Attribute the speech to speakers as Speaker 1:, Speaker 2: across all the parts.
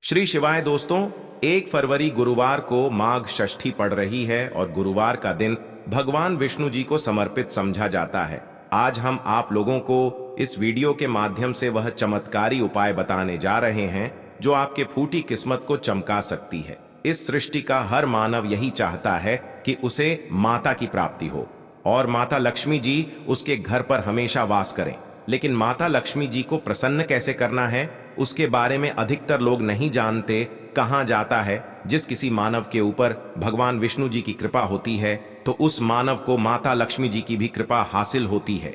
Speaker 1: श्री शिवाय दोस्तों, 1 फरवरी गुरुवार को माघ षष्ठी पड़ रही है और गुरुवार का दिन भगवान विष्णु जी को समर्पित समझा जाता है। आज हम आप लोगों को इस वीडियो के माध्यम से वह चमत्कारी उपाय बताने जा रहे हैं जो आपके फूटी किस्मत को चमका सकती है। इस सृष्टि का हर मानव यही चाहता है कि उसे माता की प्राप्ति हो और माता लक्ष्मी जी उसके घर पर हमेशा वास करें। लेकिन माता लक्ष्मी जी को प्रसन्न कैसे करना है, उसके बारे में अधिकतर लोग नहीं जानते। कहा जाता है जिस किसी मानव के ऊपर भगवान विष्णु जी की कृपा होती है तो उस मानव को माता लक्ष्मी जी की भी कृपा हासिल होती है।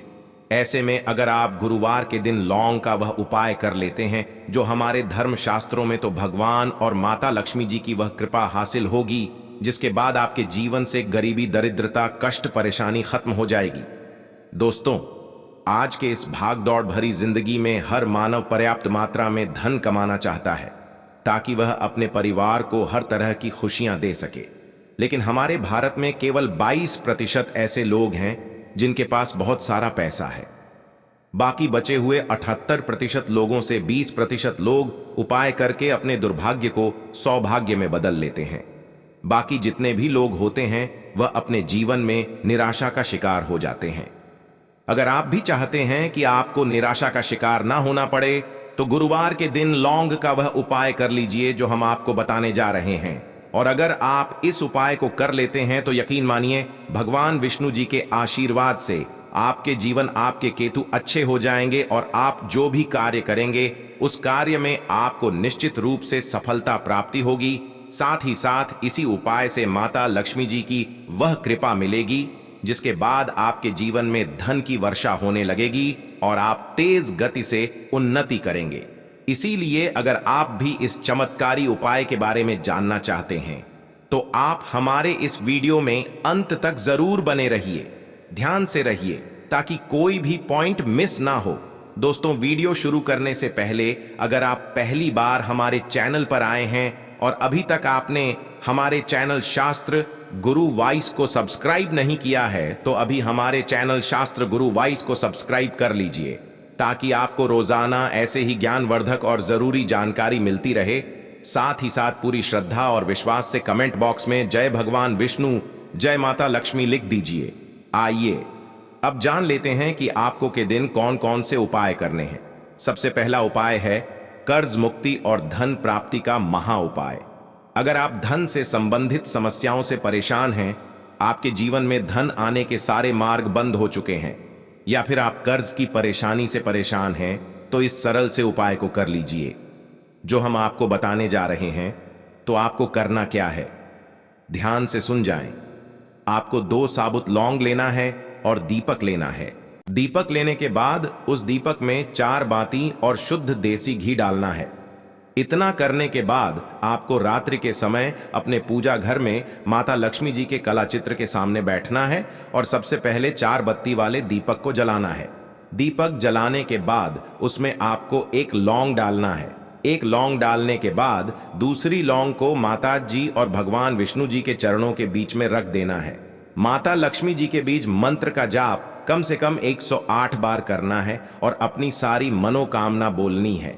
Speaker 1: ऐसे में अगर आप गुरुवार के दिन लौंग का वह उपाय कर लेते हैं जो हमारे धर्म शास्त्रों में, तो भगवान और माता लक्ष्मी जी की वह कृपा हासिल होगी, जिसके बाद आपके जीवन से गरीबी, दरिद्रता, कष्ट, परेशानी खत्म हो जाएगी। दोस्तों, आज के इस भाग दौड़ भरी जिंदगी में हर मानव पर्याप्त मात्रा में धन कमाना चाहता है ताकि वह अपने परिवार को हर तरह की खुशियां दे सके। लेकिन हमारे भारत में केवल 22% ऐसे लोग हैं जिनके पास बहुत सारा पैसा है। बाकी बचे हुए 78% लोगों से 20% लोग उपाय करके अपने दुर्भाग्य को सौभाग्य में बदल लेते हैं। बाकी जितने भी लोग होते हैं वह अपने जीवन में निराशा का शिकार हो जाते हैं। अगर आप भी चाहते हैं कि आपको निराशा का शिकार ना होना पड़े तो गुरुवार के दिन लौंग का वह उपाय कर लीजिए जो हम आपको बताने जा रहे हैं। और अगर आप इस उपाय को कर लेते हैं तो यकीन मानिए, भगवान विष्णु जी के आशीर्वाद से आपके जीवन, आपके केतु अच्छे हो जाएंगे और आप जो भी कार्य करेंगे उस कार्य में आपको निश्चित रूप से सफलता प्राप्ति होगी। साथ ही साथ इसी उपाय से माता लक्ष्मी जी की वह कृपा मिलेगी जिसके बाद आपके जीवन में धन की वर्षा होने लगेगी और आप तेज गति से उन्नति करेंगे। इसीलिए अगर आप भी इस चमत्कारी उपाय के बारे में जानना चाहते हैं तो आप हमारे इस वीडियो में अंत तक जरूर बने रहिए, ध्यान से रहिए ताकि कोई भी पॉइंट मिस ना हो। दोस्तों, वीडियो शुरू करने से पहले अगर आप पहली बार हमारे चैनल पर आए हैं और अभी तक आपने हमारे चैनल शास्त्र गुरु वॉइस को सब्सक्राइब नहीं किया है तो अभी हमारे चैनल शास्त्र गुरु वॉइस को सब्सक्राइब कर लीजिए ताकि आपको रोजाना ऐसे ही ज्ञानवर्धक और जरूरी जानकारी मिलती रहे। साथ ही साथ पूरी श्रद्धा और विश्वास से कमेंट बॉक्स में जय भगवान विष्णु, जय माता लक्ष्मी लिख दीजिए। आइए अब जान लेते हैं कि आपको के दिन कौन कौन से उपाय करने हैं। सबसे पहला उपाय है कर्ज मुक्ति और धन प्राप्ति का महा उपाय। अगर आप धन से संबंधित समस्याओं से परेशान हैं, आपके जीवन में धन आने के सारे मार्ग बंद हो चुके हैं, या फिर आप कर्ज की परेशानी से परेशान हैं, तो इस सरल से उपाय को कर लीजिए जो हम आपको बताने जा रहे हैं। तो आपको करना क्या है, ध्यान से सुन जाएं। आपको 2 साबुत लौंग लेना है और दीपक लेना है। दीपक लेने के बाद उस दीपक में 4 बाती और शुद्ध देसी घी डालना है। इतना करने के बाद आपको रात्रि के समय अपने पूजा घर में माता लक्ष्मी जी के कला चित्र के सामने बैठना है और सबसे पहले 4 बत्ती वाले दीपक को जलाना है। दीपक जलाने के बाद उसमें आपको 1 लौंग डालना है। 1 लौंग डालने के बाद दूसरी लौंग को माता जी और भगवान विष्णु जी के चरणों के बीच में रख देना है। माता लक्ष्मी जी के बीच मंत्र का जाप कम से कम 108 बार करना है और अपनी सारी मनोकामना बोलनी है।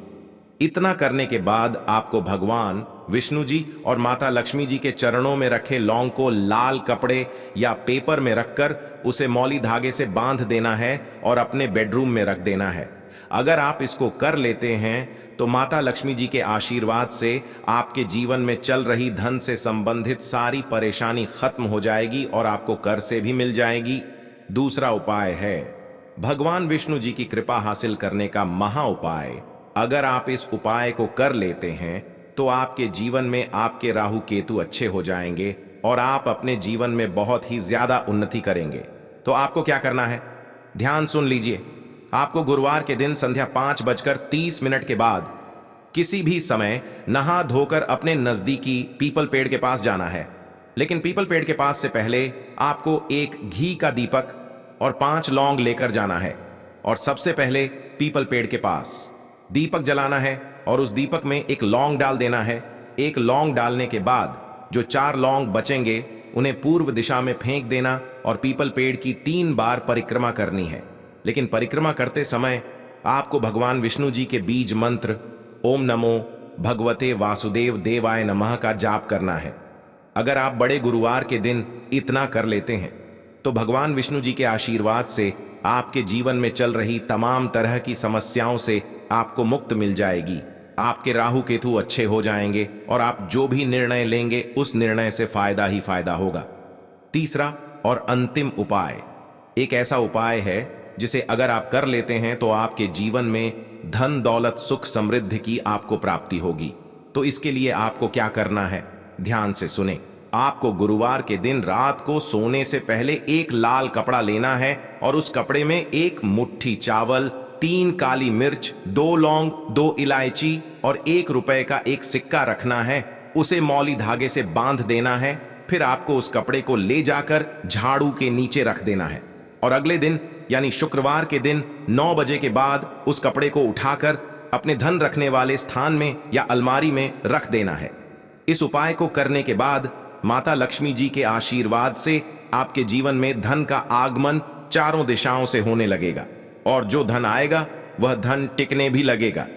Speaker 1: इतना करने के बाद आपको भगवान विष्णु जी और माता लक्ष्मी जी के चरणों में रखे लौंग को लाल कपड़े या पेपर में रखकर उसे मौली धागे से बांध देना है और अपने बेडरूम में रख देना है। अगर आप इसको कर लेते हैं तो माता लक्ष्मी जी के आशीर्वाद से आपके जीवन में चल रही धन से संबंधित सारी परेशानी खत्म हो जाएगी और आपको कर से भी मिल जाएगी। दूसरा उपाय है भगवान विष्णु जी की कृपा हासिल करने का महा उपाय। अगर आप इस उपाय को कर लेते हैं तो आपके जीवन में आपके राहु केतु अच्छे हो जाएंगे और आप अपने जीवन में बहुत ही ज्यादा उन्नति करेंगे। तो आपको क्या करना है, ध्यान सुन लीजिए। आपको गुरुवार के दिन संध्या 5:30 के बाद किसी भी समय नहा धोकर अपने नजदीकी पीपल पेड़ के पास जाना है। लेकिन पीपल पेड़ के पास से पहले आपको 1 घी का दीपक और 5 लौंग लेकर जाना है और सबसे पहले पीपल पेड़ के पास दीपक जलाना है और उस दीपक में 1 लौंग डाल देना है। 1 लौंग डालने के बाद जो 4 लौंग बचेंगे उन्हें पूर्व दिशा में फेंक देना और पीपल पेड़ की 3 बार परिक्रमा करनी है। लेकिन परिक्रमा करते समय आपको भगवान विष्णु जी के बीज मंत्र ओम नमो भगवते वासुदेव देवाय नमः का जाप करना है। अगर आप बड़े गुरुवार के दिन इतना कर लेते हैं तो भगवान विष्णु जी के आशीर्वाद से आपके जीवन में चल रही तमाम तरह की समस्याओं से आपको मुक्त मिल जाएगी। आपके राहु केतु अच्छे हो जाएंगे और आप जो भी निर्णय लेंगे उस निर्णय से फायदा ही फायदा होगा। तीसरा और अंतिम उपाय एक ऐसा उपाय है जिसे अगर आप कर लेते हैं तो आपके जीवन में धन दौलत सुख समृद्धि की आपको प्राप्ति होगी। तो इसके लिए आपको क्या करना है, ध्यान से सुने। आपको गुरुवार के दिन रात को सोने से पहले एक लाल कपड़ा लेना है और उस कपड़े में एक मुट्ठी चावल, 3 काली मिर्च, 2 लौंग, 2 इलायची और 1 रुपए का एक सिक्का रखना है। उसे मौली धागे से बांध देना है। फिर आपको उस कपड़े को ले जाकर झाड़ू के नीचे रख देना है और अगले दिन यानी शुक्रवार के दिन 9 बजे के बाद उस कपड़े को उठाकर अपने धन रखने वाले स्थान में या अलमारी में रख देना है। इस उपाय को करने के बाद माता लक्ष्मी जी के आशीर्वाद से आपके जीवन में धन का आगमन चारों दिशाओं से होने लगेगा और जो धन आएगा वह धन टिकने भी लगेगा।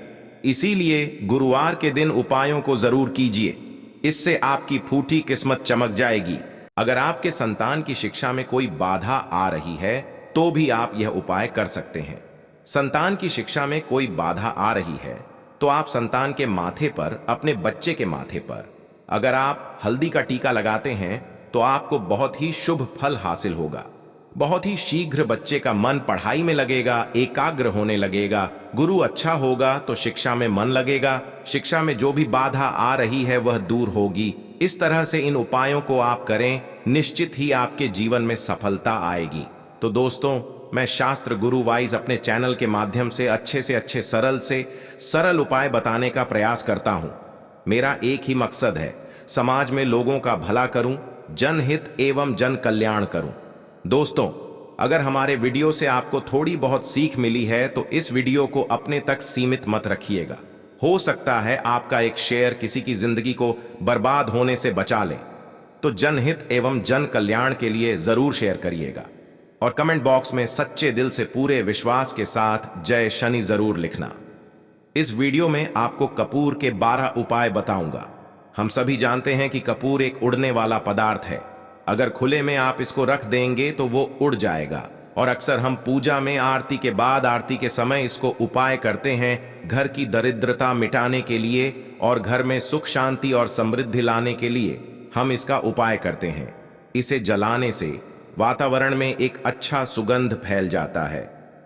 Speaker 1: इसीलिए गुरुवार के दिन उपायों को जरूर कीजिए, इससे आपकी फूटी किस्मत चमक जाएगी। अगर आपके संतान की शिक्षा में कोई बाधा आ रही है तो भी आप यह उपाय कर सकते हैं। संतान की शिक्षा में कोई बाधा आ रही है तो आप संतान के माथे पर, अपने बच्चे के माथे पर अगर आप हल्दी का टीका लगाते हैं तो आपको बहुत ही शुभ फल हासिल होगा। बहुत ही शीघ्र बच्चे का मन पढ़ाई में लगेगा, एकाग्र होने लगेगा। गुरु अच्छा होगा तो शिक्षा में मन लगेगा, शिक्षा में जो भी बाधा आ रही है वह दूर होगी। इस तरह से इन उपायों को आप करें, निश्चित ही आपके जीवन में सफलता आएगी। तो दोस्तों, मैं शास्त्र गुरु वाइज अपने चैनल के माध्यम से अच्छे सरल उपाय बताने का प्रयास करता हूं। मेरा एक ही मकसद है, समाज में लोगों का भला करूं, जनहित एवं जन कल्याण करूं। दोस्तों, अगर हमारे वीडियो से आपको थोड़ी बहुत सीख मिली है तो इस वीडियो को अपने तक सीमित मत रखिएगा। हो सकता है आपका एक शेयर किसी की जिंदगी को बर्बाद होने से बचा ले, तो जनहित एवं जन कल्याण के लिए जरूर शेयर करिएगा और कमेंट बॉक्स में सच्चे दिल से पूरे विश्वास के साथ जय शनि जरूर लिखना। इस वीडियो में आपको कपूर के 12 उपाय बताऊंगा। हम सभी जानते हैं कि कपूर एक उड़ने वाला पदार्थ है। अगर खुले में आप इसको रख देंगे तो वो उड़ जाएगा और अक्सर हम पूजा में आरती के बाद, आरती के समय इसको उपाय करते हैं घर की दरिद्रता मिटाने के लिए और घर में सुख शांति और समृद्धि लाने के लिए हम इसका उपाय करते हैं। इसे जलाने से वातावरण में एक अच्छा सुगंध फैल जाता है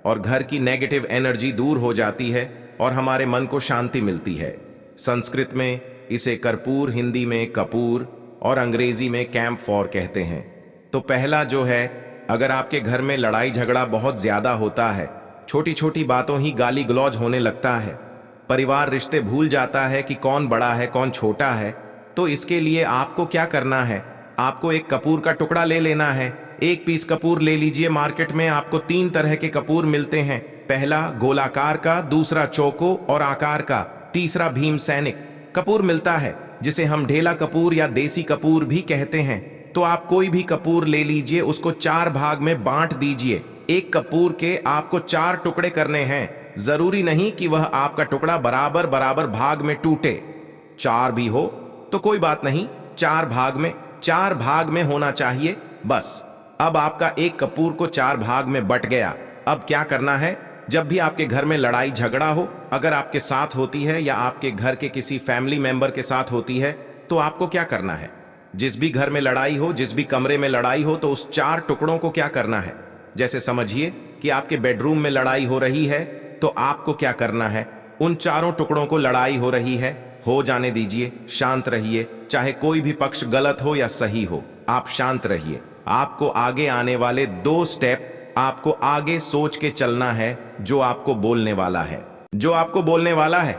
Speaker 1: और घर की नेगेटिव एनर्जी दूर हो जाती है और हमारे मन को शांति मिलती है। संस्कृत में इसे कर्पूर, हिंदी में कपूर और अंग्रेजी में कैम्फोर कहते हैं। तो पहला जो है, अगर आपके घर में लड़ाई झगड़ा बहुत ज्यादा होता है, छोटी छोटी बातों ही गाली गलौज होने लगता है, परिवार रिश्ते भूल जाता है कि कौन बड़ा है कौन छोटा है, तो इसके लिए आपको क्या करना है, आपको एक कपूर का टुकड़ा ले लेना है। 1 पीस कपूर ले लीजिए। मार्केट में आपको 3 तरह के कपूर मिलते हैं, पहला गोलाकार का, दूसरा चौको और आकार का, तीसरा भीम सैनिक कपूर मिलता है जिसे हम ढेला कपूर या देसी कपूर भी कहते हैं। तो आप कोई भी कपूर ले लीजिए, उसको 4 भाग में बांट दीजिए। एक कपूर के आपको 4 टुकड़े करने हैं। जरूरी नहीं कि वह आपका टुकड़ा बराबर बराबर भाग में टूटे। 4 भी हो तो कोई बात नहीं, 4 भाग में होना चाहिए बस। अब आपका एक कपूर को 4 भाग में बट गया। अब क्या करना है, जब भी आपके घर में लड़ाई झगड़ा हो, अगर आपके साथ होती है या आपके घर के किसी फैमिली मेंबर के साथ होती है, तो आपको क्या करना है, जिस भी घर में लड़ाई हो, जिस भी कमरे में लड़ाई हो, तो उस 4 टुकड़ों को क्या करना है। जैसे समझिए कि आपके बेडरूम में लड़ाई हो रही है, तो आपको क्या करना है, उन 4 टुकड़ों को लड़ाई हो रही है, हो जाने दीजिए, शांत रहिए। चाहे कोई भी पक्ष गलत हो या सही हो, आप शांत रहिए। आपको आगे आने वाले 2 स्टेप आपको आगे सोच के चलना है। जो आपको बोलने वाला है,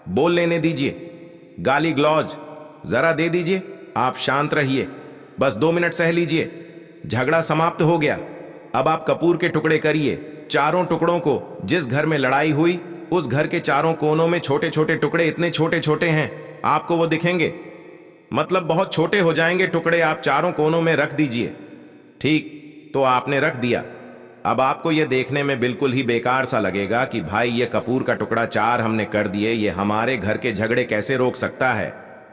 Speaker 1: बोल लेने दीजिए। गाली ग्लौज जरा दे दीजिए, आप शांत रहिए, बस 2 मिनट सह लीजिए। झगड़ा समाप्त हो गया। अब आप कपूर के टुकड़े करिए। 4 टुकड़ों को, जिस घर में लड़ाई हुई उस घर के 4 कोनों में छोटे छोटे टुकड़े, इतने छोटे छोटे हैं आपको वो दिखेंगे, मतलब बहुत छोटे हो जाएंगे टुकड़े। आप 4 कोनों में रख दीजिए। ठीक, तो आपने रख दिया। अब आपको यह देखने में बिल्कुल ही बेकार सा लगेगा कि भाई ये कपूर का टुकड़ा 4 हमने कर दिए, ये हमारे घर के झगड़े कैसे रोक सकता है।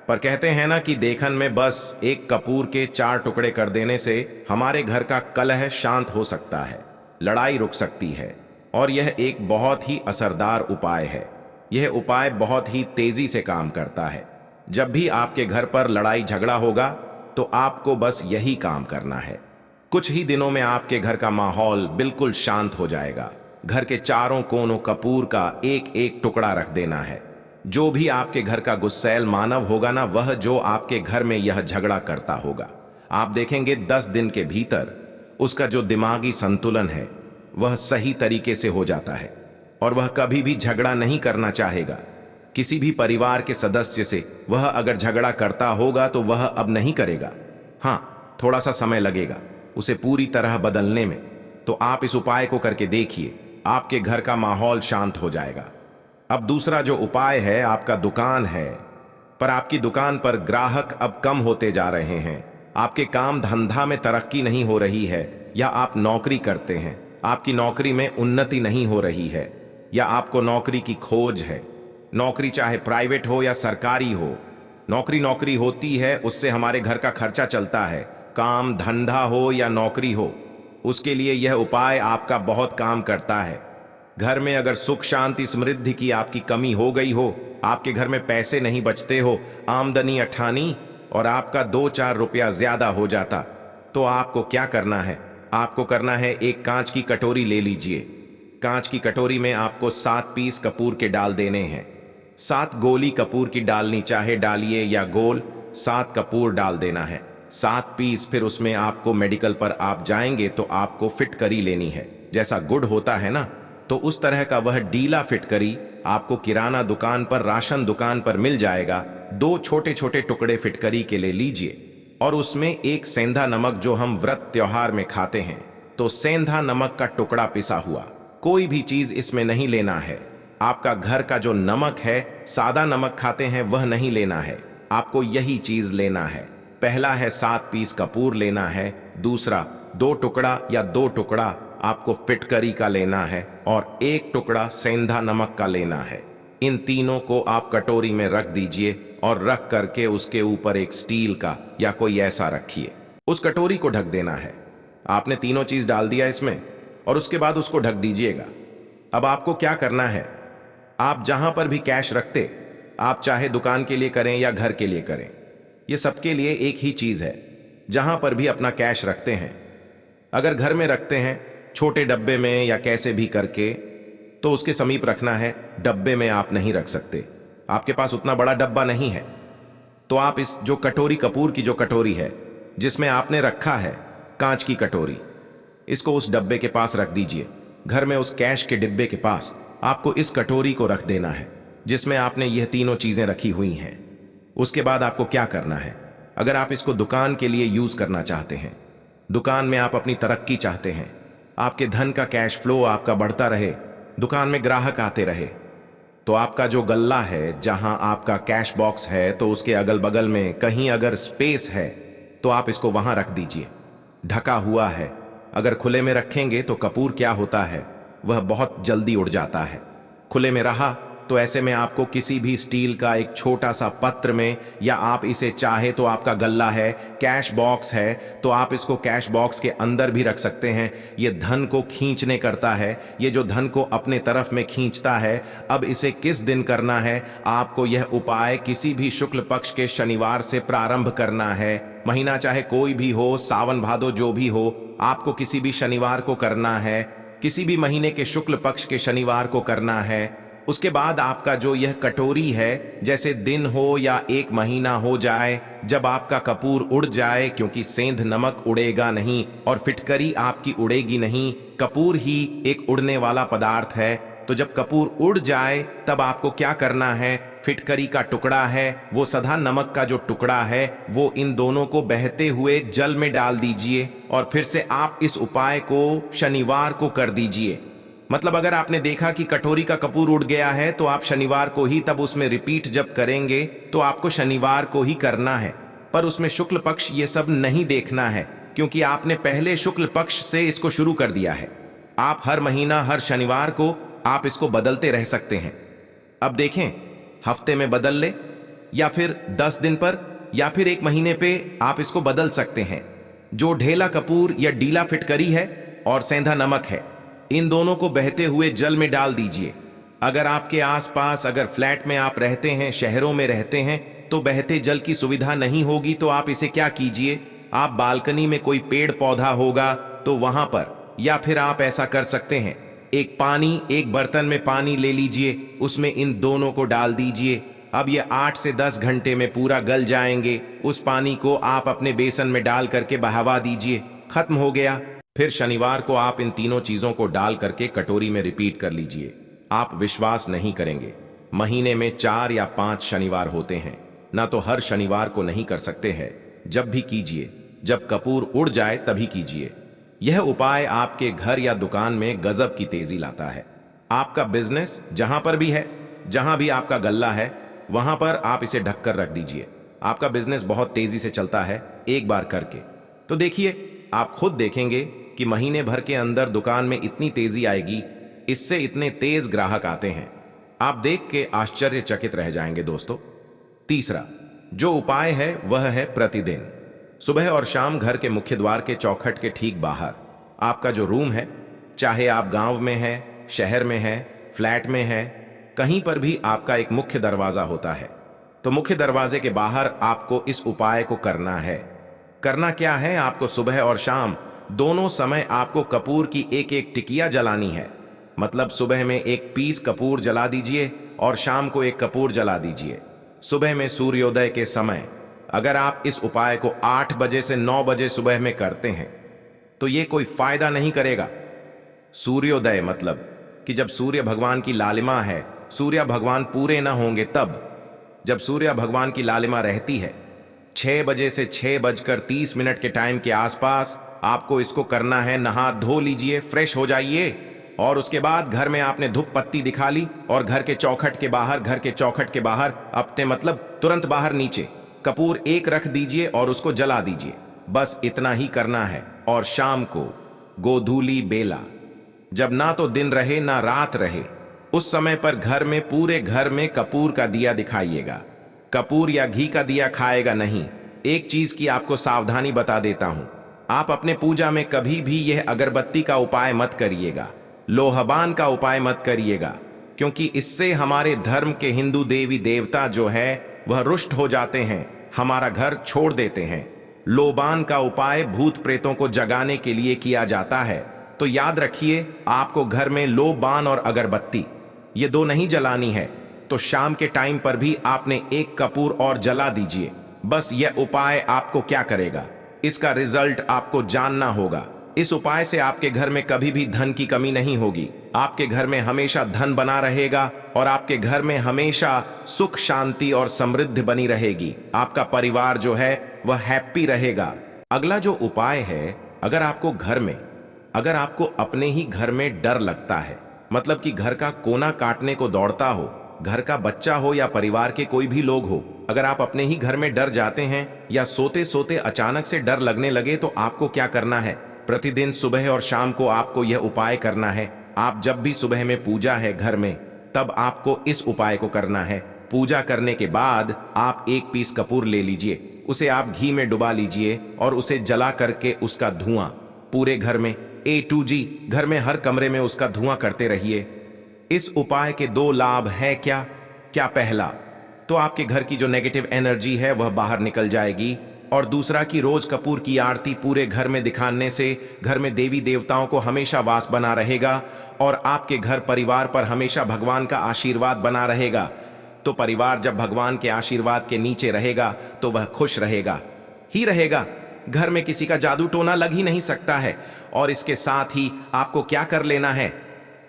Speaker 1: पर कहते हैं ना कि देखन में बस एक कपूर के 4 टुकड़े कर देने से हमारे घर का कलह शांत हो सकता है, लड़ाई रुक सकती है। और यह एक बहुत ही असरदार उपाय है। यह उपाय बहुत ही तेजी से काम करता है। जब भी आपके घर पर लड़ाई झगड़ा होगा तो आपको बस यही काम करना है। कुछ ही दिनों में आपके घर का माहौल बिल्कुल शांत हो जाएगा। घर के चारों कोनों कपूर का एक एक टुकड़ा रख देना है। जो भी आपके घर का गुस्सैल मानव होगा ना, वह जो आपके घर में यह झगड़ा करता होगा, आप देखेंगे 10 दिन के भीतर उसका जो दिमागी संतुलन है वह सही तरीके से हो जाता है और वह कभी भी झगड़ा नहीं करना चाहेगा। किसी भी परिवार के सदस्य से वह अगर झगड़ा करता होगा तो वह अब नहीं करेगा। हाँ, थोड़ा सा समय लगेगा उसे पूरी तरह बदलने में। तो आप इस उपाय को करके देखिए, आपके घर का माहौल शांत हो जाएगा। अब दूसरा जो उपाय है, आपका दुकान है, पर आपकी दुकान पर ग्राहक अब कम होते जा रहे हैं। आपके काम धंधा में तरक्की नहीं हो रही है, या आप नौकरी करते हैं, आपकी नौकरी में उन्नति नहीं हो रही है, या आपको नौकरी की खोज है। नौकरी चाहे प्राइवेट हो या सरकारी हो, नौकरी नौकरी होती है, उससे हमारे घर का खर्चा चलता है। काम धंधा हो या नौकरी हो, उसके लिए यह उपाय आपका बहुत काम करता है। घर में अगर सुख शांति समृद्धि की आपकी कमी हो गई हो, आपके घर में पैसे नहीं बचते हो, आमदनी अठानी और आपका 2-4 रुपया ज्यादा हो जाता, तो आपको क्या करना है? आपको करना है, एक कांच की कटोरी ले लीजिए। कांच की कटोरी में आपको 7 पीस कपूर के डाल देने हैं। 7 गोली कपूर की डालनी चाहे डालिए या गोल, 7 कपूर डाल देना है, 7 पीस। फिर उसमें आपको मेडिकल पर आप जाएंगे तो आपको फिटकरी लेनी है। जैसा गुड़ होता है ना, तो उस तरह का वह डीला फिटकरी आपको किराना दुकान पर, राशन दुकान पर मिल जाएगा। 2 छोटे छोटे टुकड़े फिटकरी के ले लीजिए और उसमें एक सेंधा नमक, जो हम व्रत त्योहार में खाते हैं, तो सेंधा नमक का टुकड़ा पिसा हुआ। कोई भी चीज इसमें नहीं लेना है। आपका घर का जो नमक है, सादा नमक खाते हैं, वह नहीं लेना है। आपको यही चीज लेना है। पहला है 7 पीस कपूर लेना है। दूसरा 2 टुकड़ा या 2 टुकड़ा आपको फिटकरी का लेना है और 1 टुकड़ा सेंधा नमक का लेना है। इन तीनों को आप कटोरी में रख दीजिए और रख करके उसके ऊपर एक स्टील का या कोई ऐसा रखिए। उस कटोरी को ढक देना है। आपने तीनों चीज डाल दिया इसमें और उसके बाद उसको ढक दीजिएगा। अब आपको क्या करना है, आप जहां पर भी कैश रखते, आप चाहे दुकान के लिए करें या घर के लिए करें, ये सबके लिए एक ही चीज है। जहां पर भी अपना कैश रखते हैं, अगर घर में रखते हैं छोटे डब्बे में या कैसे भी करके, तो उसके समीप रखना है। डब्बे में आप नहीं रख सकते, आपके पास उतना बड़ा डब्बा नहीं है। तो आप इस जो कटोरी, कपूर की जो कटोरी है जिसमें आपने रखा है कांच की कटोरी, इसको उस डब्बे के पास रख दीजिए। घर में उस कैश के डिब्बे के पास आपको इस कटोरी को रख देना है जिसमें आपने यह तीनों चीजें रखी हुई हैं। उसके बाद आपको क्या करना है, अगर आप इसको दुकान के लिए यूज करना चाहते हैं, दुकान में आप अपनी तरक्की चाहते हैं, आपके धन का कैश फ्लो आपका बढ़ता रहे, दुकान में ग्राहक आते रहे, तो आपका जो गल्ला है, जहां आपका कैश बॉक्स है, तो उसके अगल बगल में कहीं अगर स्पेस है तो आप इसको वहां रख दीजिए। ढका हुआ है। अगर खुले में रखेंगे तो कपूर क्या होता है, वह बहुत जल्दी उड़ जाता है। खुले में रहा तो ऐसे में आपको किसी भी स्टील का एक छोटा सा पत्र में, या आप इसे चाहे तो आपका गल्ला है, कैश बॉक्स है, तो आप इसको कैश बॉक्स के अंदर भी रख सकते हैं। ये धन को खींचने करता है, ये जो धन को अपने तरफ में खींचता है। अब इसे किस दिन करना है, आपको यह उपाय किसी भी शुक्ल पक्ष के शनिवार से प्रारंभ करना है। महीना चाहे कोई भी हो, सावन भादो जो भी हो, आपको किसी भी शनिवार को करना है। किसी भी महीने के शुक्ल पक्ष के शनिवार को करना है। उसके बाद आपका जो यह कटोरी है, जैसे दिन हो या 1 महीना हो जाए, जब आपका कपूर उड़ जाए, क्योंकि सेंध नमक उड़ेगा नहीं और फिटकरी आपकी उड़ेगी नहीं, कपूर ही एक उड़ने वाला पदार्थ है। तो जब कपूर उड़ जाए तब आपको क्या करना है, फिटकरी का टुकड़ा है, वो सधा नमक का जो टुकड़ा है, वो इन दोनों को बहते हुए जल में डाल दीजिए और फिर से आप इस उपाय को शनिवार को कर दीजिए। मतलब अगर आपने देखा कि कटोरी का कपूर उड़ गया है, तो आप शनिवार को ही तब उसमें रिपीट जब करेंगे तो आपको शनिवार को ही करना है। पर उसमें शुक्ल पक्ष ये सब नहीं देखना है, क्योंकि आपने पहले शुक्ल पक्ष से इसको शुरू कर दिया है। आप हर महीना हर शनिवार को आप इसको बदलते रह सकते हैं। अब देखें, हफ्ते में बदल ले या फिर 10 दिन पर या फिर 1 महीने पे आप इसको बदल सकते हैं। जो ढेला कपूर या डीला फिटकरी है और सेंधा नमक है, इन दोनों को बहते हुए जल में डाल दीजिए। अगर आपके आसपास अगर फ्लैट में आप रहते हैं, शहरों में रहते हैं, तो बहते जल की सुविधा नहीं होगी तो आप इसे क्या कीजिए, आप बालकनी में कोई पेड़ पौधा होगा तो वहां पर, या फिर आप ऐसा कर सकते हैं, एक बर्तन में पानी ले लीजिए, उसमें इन दोनों को डाल दीजिए। अब ये 8 से 10 घंटे में पूरा गल जाएंगे। उस पानी को आप अपने बेसन में डाल करके बहावा दीजिए, खत्म हो गया। फिर शनिवार को आप इन तीनों चीजों को डाल करके कटोरी में रिपीट कर लीजिए। आप विश्वास नहीं करेंगे, महीने में 4 या 5 शनिवार होते हैं। ना तो हर शनिवार को नहीं कर सकते हैं, जब भी कीजिए, जब कपूर उड़ जाए तभी कीजिए। यह उपाय आपके घर या दुकान में गजब की तेजी लाता है। आपका बिजनेस जहां पर भी है, जहां भी आपका गल्ला है, वहां पर आप इसे ढककर रख दीजिए। आपका बिजनेस बहुत तेजी से चलता है एक बार करके। तो देखिए, आप खुद देखेंगे कि महीने भर के अंदर दुकान में इतनी तेजी आएगी, इससे इतने तेज ग्राहक आते हैं, आप देख के आश्चर्यचकित रह जाएंगे दोस्तों। तीसरा जो उपाय है वह है प्रतिदिन सुबह और शाम घर के मुख्य द्वार के चौखट के ठीक बाहर आपका जो रूम है, चाहे आप गांव में है, शहर में है, फ्लैट में है, कहीं पर भी आपका एक मुख्य दरवाजा होता है। तो मुख्य दरवाजे के बाहर आपको इस उपाय को करना है। करना क्या है, आपको सुबह और शाम दोनों समय आपको कपूर की एक एक टिकिया जलानी है। मतलब सुबह में 1 पीस कपूर जला दीजिए और शाम को 1 कपूर जला दीजिए। सुबह में सूर्योदय के समय अगर आप इस उपाय को 8 बजे से 9 बजे सुबह में करते हैं तो ये कोई फायदा नहीं करेगा। सूर्योदय मतलब कि जब सूर्य भगवान की लालिमा है, सूर्य भगवान पूरे ना होंगे तब, जब सूर्य भगवान की लालिमा रहती है 6 बजे से 6:30 के टाइम के आसपास आपको इसको करना है। नहा धो लीजिए, फ्रेश हो जाइए और उसके बाद घर में आपने धूप पत्ती दिखा ली और घर के चौखट के बाहर अपने मतलब तुरंत बाहर नीचे कपूर 1 रख दीजिए और उसको जला दीजिए। बस इतना ही करना है। और शाम को गोधूली बेला, जब ना तो दिन रहे ना रात रहे, उस समय पर घर में पूरे घर में कपूर का दिया दिखाइएगा। कपूर या घी का दिया खाएगा नहीं। एक चीज की आपको सावधानी बता देता हूं, आप अपने पूजा में कभी भी यह अगरबत्ती का उपाय मत करिएगा, लोहबान का उपाय मत करिएगा, क्योंकि इससे हमारे धर्म के हिंदू देवी देवता जो है वह रुष्ट हो जाते हैं, हमारा घर छोड़ देते हैं। लोबान का उपाय भूत प्रेतों को जगाने के लिए किया जाता है। तो याद रखिए, आपको घर में लोबान और अगरबत्ती ये 2 नहीं जलानी है। तो शाम के टाइम पर भी आपने 1 कपूर और जला दीजिए। बस यह उपाय आपको क्या करेगा, इसका रिजल्ट आपको जानना होगा। इस उपाय से आपके घर में कभी भी धन की कमी नहीं होगी। आपके घर में हमेशा धन बना रहेगा और आपके घर में हमेशा सुख शांति और समृद्धि बनी रहेगी। आपका परिवार जो है वह हैप्पी रहेगा। अगला जो उपाय है, अगर आपको अपने ही घर में डर लगता है, मतलब कि घर का कोना काटने को दौड़ता हो, घर का बच्चा हो या परिवार के कोई भी लोग हो, अगर आप अपने ही घर में डर जाते हैं या सोते सोते अचानक से डर लगने लगे, तो आपको क्या करना है, प्रतिदिन सुबह और शाम को आपको यह उपाय करना है। आप जब भी सुबह में पूजा है घर में, तब आपको इस उपाय को करना है। पूजा करने के बाद आप 1 पीस कपूर ले लीजिए, उसे आप घी में डुबा लीजिए और उसे जला करके उसका धुआं पूरे घर में A to G, घर में हर कमरे में उसका धुआं करते रहिए। इस उपाय के 2 लाभ है क्या पहला तो आपके घर की जो नेगेटिव एनर्जी है वह बाहर निकल जाएगी, और दूसरा कि रोज कपूर की आरती पूरे घर में दिखाने से घर में देवी देवताओं को हमेशा वास बना रहेगा और आपके घर परिवार पर हमेशा भगवान का आशीर्वाद बना रहेगा। तो परिवार जब भगवान के आशीर्वाद के नीचे रहेगा तो वह खुश रहेगा ही रहेगा। घर में किसी का जादू टोना लग ही नहीं सकता है। और इसके साथ ही आपको क्या कर लेना है,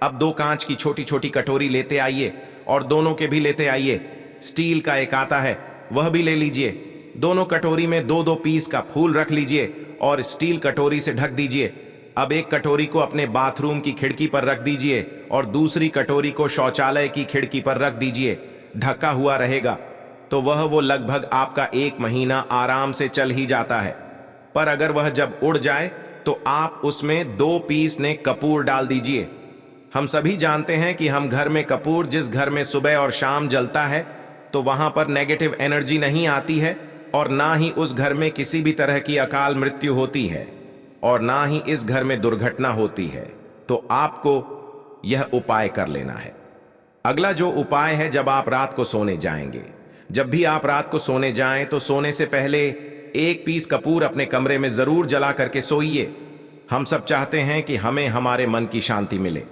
Speaker 1: अब 2 कांच की छोटी छोटी कटोरी लेते आइए और दोनों के भी लेते आइए। स्टील का एक आता है वह भी ले लीजिए। दोनों कटोरी में 2-2 पीस का फूल रख लीजिए और स्टील कटोरी से ढक दीजिए। अब एक कटोरी को अपने बाथरूम की खिड़की पर रख दीजिए और दूसरी कटोरी को शौचालय की खिड़की पर रख दीजिए। ढका हुआ रहेगा तो वो लगभग आपका 1 महीना आराम से चल ही जाता है। पर अगर वह जब उड़ जाए तो आप उसमें 2 पीस ने कपूर डाल दीजिए। हम सभी जानते हैं कि हम घर में कपूर जिस घर में सुबह और शाम जलता है तो वहां पर नेगेटिव एनर्जी नहीं आती है और ना ही उस घर में किसी भी तरह की अकाल मृत्यु होती है और ना ही इस घर में दुर्घटना होती है। तो आपको यह उपाय कर लेना है। अगला जो उपाय है, जब आप रात को सोने जाएंगे, जब भी आप रात को सोने जाएं तो सोने से पहले 1 पीस कपूर अपने कमरे में जरूर जला करके सोइए। हम सब चाहते हैं कि हमें हमारे मन की शांति मिले।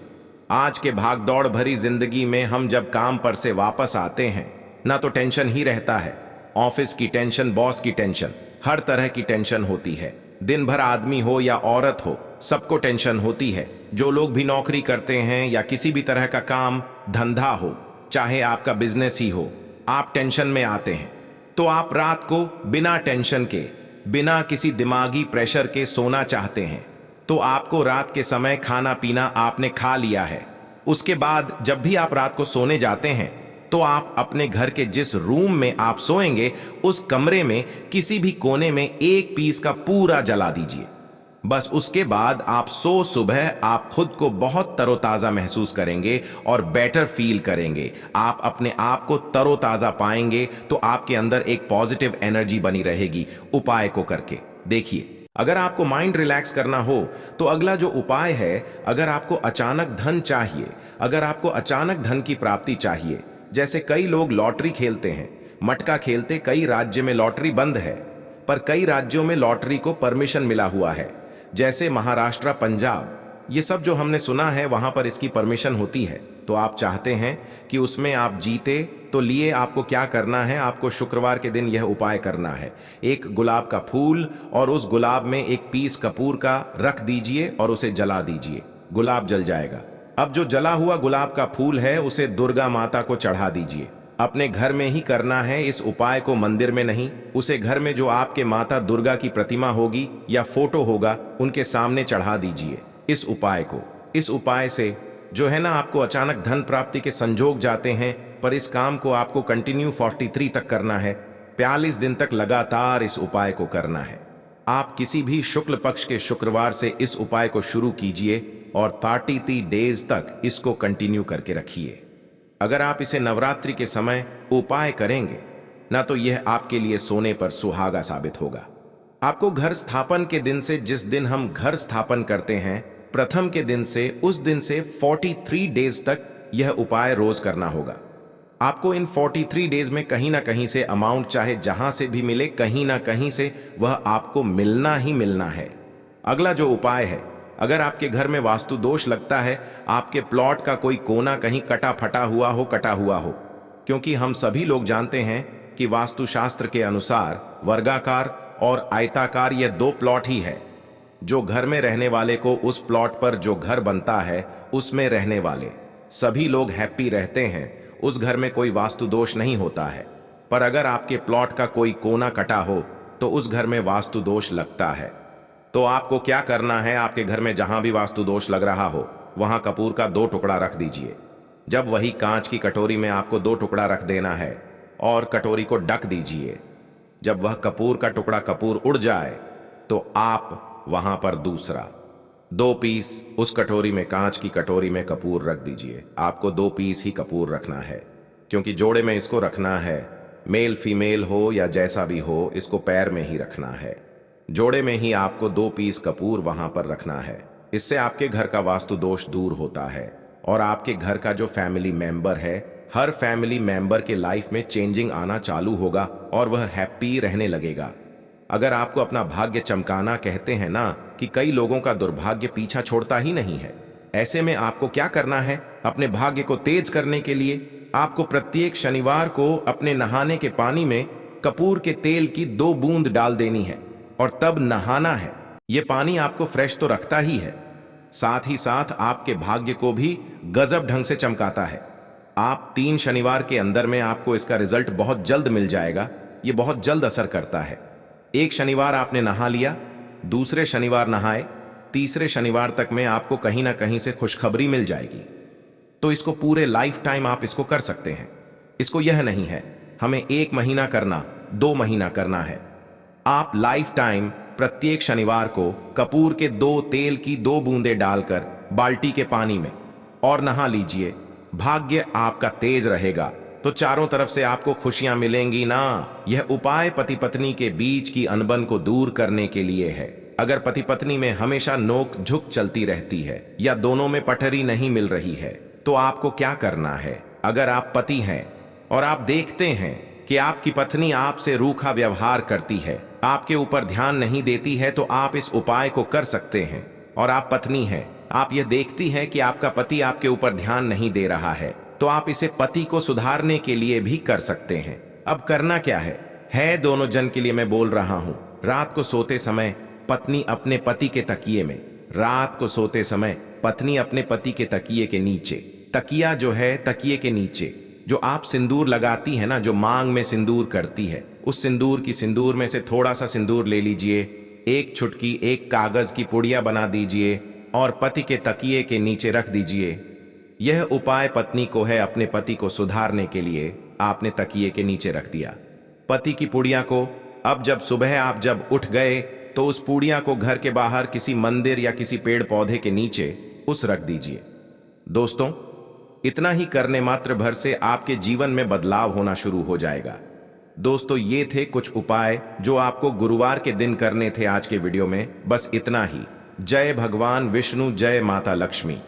Speaker 1: आज के भागदौड़ भरी जिंदगी में हम जब काम पर से वापस आते हैं ना तो टेंशन ही रहता है। ऑफिस की टेंशन, बॉस की टेंशन, हर तरह की टेंशन होती है। दिन भर आदमी हो या औरत हो, सबको टेंशन होती है। जो लोग भी नौकरी करते हैं या किसी भी तरह का काम धंधा हो, चाहे आपका बिजनेस ही हो, आप टेंशन में आते हैं। तो आप रात को बिना टेंशन के, बिना किसी दिमागी प्रेशर के सोना चाहते हैं। तो आपको रात के समय खाना पीना आपने खा लिया है। उसके बाद जब भी आप रात को सोने जाते हैं तो आप अपने घर के जिस रूम में आप सोएंगे उस कमरे में किसी भी कोने में 1 पीस का पूरा जला दीजिए। बस उसके बाद आप सुबह आप खुद को बहुत तरोताजा महसूस करेंगे और बेटर फील करेंगे। आप अपने आप को तरोताजा पाएंगे तो आपके अंदर एक पॉजिटिव एनर्जी बनी रहेगी। उपाय को करके देखिए। अगर आपको माइंड रिलैक्स करना हो तो अगला जो उपाय है, अगर आपको अचानक धन चाहिए, अगर आपको अचानक धन की प्राप्ति चाहिए, जैसे कई लोग लॉटरी खेलते हैं, मटका खेलते, कई राज्य में लॉटरी बंद है पर कई राज्यों में लॉटरी को परमिशन मिला हुआ है, जैसे महाराष्ट्र, पंजाब, ये सब जो हमने सुना है वहां पर इसकी परमिशन होती है। तो आप चाहते हैं कि उसमें आप जीते तो लिए आपको क्या करना है, आपको शुक्रवार के दिन यह उपाय करना है। एक गुलाब का फूल और उस गुलाब में 1 पीस कपूर का रख दीजिए और उसे जला दीजिए। गुलाब जल जाएगा। अब जो जला हुआ गुलाब का फूल है उसे दुर्गा माता को चढ़ा दीजिए। अपने घर में ही करना है इस उपाय को, मंदिर में नहीं। उसे घर में जो आपके माता दुर्गा की प्रतिमा होगी या फोटो होगा उनके सामने चढ़ा दीजिए इस उपाय को। इस उपाय से जो है ना, आपको अचानक धन प्राप्ति के संजोग जाते हैं, पर इस काम को आपको कंटिन्यू 43 तक करना है। 42 दिन तक लगातार इस उपाय को करना है। आप किसी भी शुक्ल पक्ष के शुक्रवार से इस उपाय को शुरू कीजिए और 33 डेज तक इसको कंटिन्यू करके रखिए। अगर आप इसे नवरात्रि के समय उपाय करेंगे ना तो यह आपके लिए सोने पर सुहागा साबित होगा। आपको घर स्थापन के दिन से, जिस दिन हम घर स्थापन करते हैं प्रथम के दिन से, उस दिन से 43 डेज तक यह उपाय रोज करना होगा। आपको इन 43 डेज में कहीं ना कहीं से अमाउंट, चाहे जहां से भी मिले, कहीं ना कहीं से वह आपको मिलना ही मिलना है। अगला जो उपाय है, अगर आपके घर में वास्तु दोष लगता है, आपके प्लॉट का कोई कोना कहीं कटा फटा हुआ हो, कटा हुआ हो, क्योंकि हम सभी लोग जानते हैं कि वास्तुशास्त्र के अनुसार वर्गाकार और आयताकार यह 2 प्लॉट ही है। जो घर में रहने वाले को, उस प्लॉट पर जो घर बनता है उसमें रहने वाले सभी लोग हैप्पी रहते हैं, उस घर में कोई वास्तु दोष नहीं होता है। पर अगर आपके प्लॉट का कोई कोना कटा हो तो उस घर में वास्तु दोष लगता है। तो आपको क्या करना है, आपके घर में जहां भी वास्तु दोष लग रहा हो वहां कपूर का 2 टुकड़ा रख दीजिए। जब वही कांच की कटोरी में आपको 2 टुकड़ा रख देना है और कटोरी को ढक दीजिए। जब वह कपूर का टुकड़ा कपूर उड़ जाए तो आप वहां पर दूसरा 2 पीस उस कटोरी में, कांच की कटोरी में कपूर रख दीजिए। आपको 2 पीस ही कपूर रखना है, क्योंकि जोड़े में इसको रखना है। मेल फीमेल हो या जैसा भी हो, इसको पैर में ही रखना है। जोड़े में ही आपको 2 पीस कपूर वहां पर रखना है। इससे आपके घर का वास्तु दोष दूर होता है और आपके घर का जो फैमिली मेंबर है, हर फैमिली मेंबर के लाइफ में चेंजिंग आना चालू होगा और वह हैप्पी रहने लगेगा। अगर आपको अपना भाग्य चमकाना कहते हैं ना, कि कई लोगों का दुर्भाग्य पीछा छोड़ता ही नहीं है। ऐसे में आपको क्या करना है, अपने भाग्य को तेज करने के लिए आपको प्रत्येक शनिवार को अपने नहाने के पानी में कपूर के तेल की 2 बूंद डाल देनी है और तब नहाना है। यह पानी आपको फ्रेश तो रखता ही है, साथ ही साथ आपके भाग्य को भी गजब ढंग से चमकाता है। आप 3 शनिवार के अंदर में आपको इसका रिजल्ट बहुत जल्द मिल जाएगा। यह बहुत जल्द असर करता है। एक शनिवार आपने नहा लिया, दूसरे शनिवार नहाए, तीसरे शनिवार तक में आपको कहीं ना कहीं से खुशखबरी मिल जाएगी। तो इसको पूरे लाइफ टाइम आप इसको कर सकते हैं। इसको यह नहीं है हमें 1 महीना करना, 2 महीना करना है। आप लाइफ टाइम प्रत्येक शनिवार को कपूर के 2 तेल की 2 बूंदें डालकर बाल्टी के पानी में और नहा लीजिए। भाग्य आपका तेज रहेगा तो चारों तरफ से आपको खुशियां मिलेंगी ना। यह उपाय पति पत्नी के बीच की अनबन को दूर करने के लिए है। अगर पति पत्नी में हमेशा नोक झुक चलती रहती है या दोनों में पटरी नहीं मिल रही है तो आपको क्या करना है? अगर आप पति हैं और आप देखते हैं कि आपकी पत्नी आपसे रूखा व्यवहार करती है, आपके ऊपर ध्यान नहीं देती है, तो आप इस उपाय को कर सकते हैं। और आप पत्नी हैं, आप यह देखती हैं कि आपका पति आपके ऊपर ध्यान नहीं दे रहा है, तो आप इसे पति को सुधारने के लिए भी कर सकते हैं। अब करना क्या है दोनों जन के लिए मैं बोल रहा हूं। रात को सोते समय पत्नी अपने पति के तकिए में, रात को सोते समय पत्नी अपने पति के तकिए के नीचे, तकिया जो है तकिए के नीचे जो आप सिंदूर लगाती है ना, जो मांग में सिंदूर करती है, उस सिंदूर में से थोड़ा सा सिंदूर ले लीजिए, एक चुटकी एक कागज की पुड़िया बना दीजिए और पति के तकिए के नीचे रख दीजिए। यह उपाय पत्नी को है अपने पति को सुधारने के लिए। आपने तकिए के नीचे रख दिया पति की पुड़िया को। अब जब सुबह आप जब उठ गए तो उस पुड़िया को घर के बाहर किसी मंदिर या किसी पेड़ पौधे के नीचे उस रख दीजिए। दोस्तों, इतना ही करने मात्र भर से आपके जीवन में बदलाव होना शुरू हो जाएगा। दोस्तों, ये थे कुछ उपाय जो आपको गुरुवार के दिन करने थे आज के वीडियो में। बस इतना ही। जय भगवान विष्णु, जय माता लक्ष्मी।